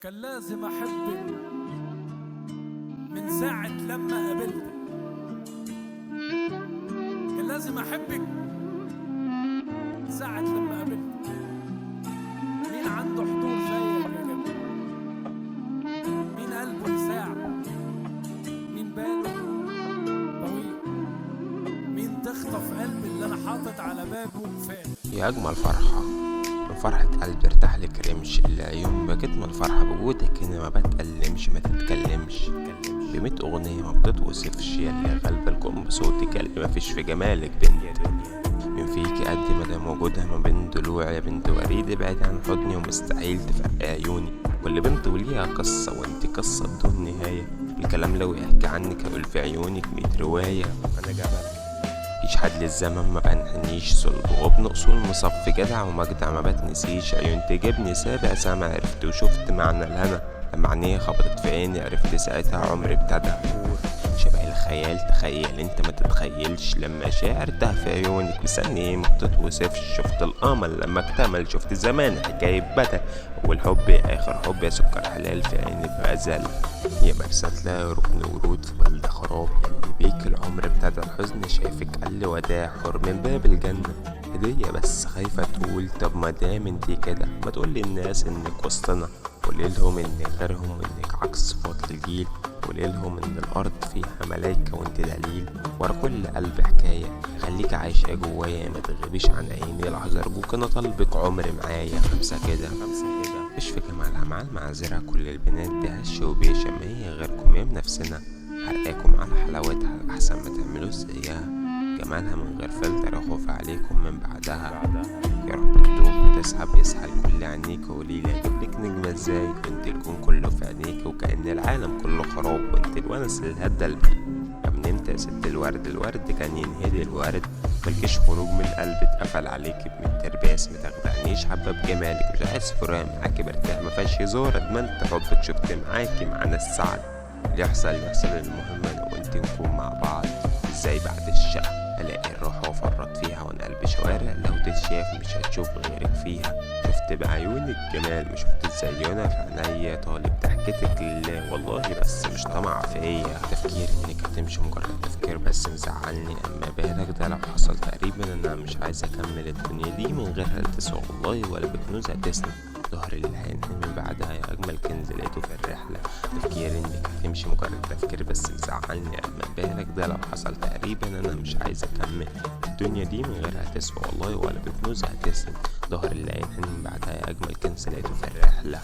كان لازم أحبك من ساعة لما قابلتك. كان لازم أحبك من ساعة لما قابلتك. مين عنده حضور زيك يا جميل؟ مين قلبه يساع؟ مين باله طويل؟ مين تخطف قلبي اللي أنا حاطط على بابه فات؟ يا أجمل فرحة من فرحة قلبي ارتاح لك رمش العيون بكتم الفرحة بوجودك هنا ما بتألمش ما تتكلمش ب100 أغنية ما بتتوصفش ياللي غالبة الكون بصوتك اللي مفيش في جمالك بنت من فيكي قد ما دام وجودها ما بين ضلوعي يا بنت وريد ابعد عن حضني ومستحيل تفرق عيوني واللي بنت وليها قصة وانتي قصة بدون نهاية الكلام لو يحكي عنك هقول في عيونك 100 رواية أنا جبل مفيش حد للزمن ما بنحنيش صلب وابن اصول مصفي جدع ومجدع ما بتنسيش عيون تجيبني سابع سما عرفت وشفت معنى الهنا لما عينيها خبطت في عيني عرفت ساعتها عمري ابتدى شبه الخيال تخيل انت ما تتخيلش لما شاعر تاه في عيونك مستني ايه ما بتتوصفش شفت القمر لما اكتمل شفت زمان حكاية بدل والحب يا اخر حب يا سكر حلال في عينك غزل يا مرسى تلاقي ركن ورود في بلد خراب اللي بيك العمر ابتدى الحزن شايفك قال وداع حر من باب الجنة هدية بس خايفة تقول طب ما دام انتي كده ما تقول للناس انك وسطنا قوليلهم انك غيرهم وانك عكس فضل الجيل قوليلهم ان الارض فيها ملايكة وانت دليل ورا كل قلب حكاية خليك عايشة جوايا ما تغيبيش عن عيني لحظة ارجوك انا طالبك عمري معايا خمسة كده مش في جمالها مع المعذرة كل البنات دي هش وبيشة ما هي غيركم يا بنفسنا حرقاكم على حلاوتها احسن ما تعملوش زيها جمالها من غير فلتر اخوف عليكم من بعدها يا رب تدوب تسحب يسحل كل عينيك وليلة جبلك نجمة ازاي انت الكون كله في عينيك وكأن العالم كله خراب وانت الونس اللي هدى يا من امتى يا ست الورد كان ينهدي الورد ملكش خروج من القلب اتقفل عليكي ب100 ترباس متخدعنيش حبة بجمالك مش عايز فراق معاكي برتاح مفيهاش هزار ادمنت حبك شفت معاكي معانا السعد اللي يحصل المهم انا وانت نكون مع بعض ازاي بعد الشقة الاقي الروح وافرط فيها وانا قلبي شوارع لو تتشاف مش هتشوف غيرك فيها شفت بعيونك جمال مش شفت الزيونة في عينيا طالب ضحكتك لله والله بس مش طمع فيا تفكير انك هتمشي مجرد تفكير بس مزعلني اما بالك ده لو حصل تقريبا انا مش عايز اكمل الدنيا دي من غيرها تسوى والله ولا بكنوز هتسند ظهر اللي هينحني من بعدها يا اجمل كنز لقيته في الرحله تفكير انك هتمشي مجرد تفكير بس مزعلني اما بالك ده لو حصل تقريبا انا مش عايز اكمل الدنيا دي من غيرها تسوى والله ولا بكنوز هتسند ظهر اللي هينحني من بعدها يا اجمل كنز لقيته في الرحله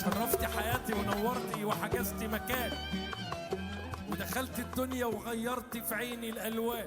شرفتي حياتي ونورتي وحجزتي مكان ودخلت الدنيا وغيرتي في عيني الألوان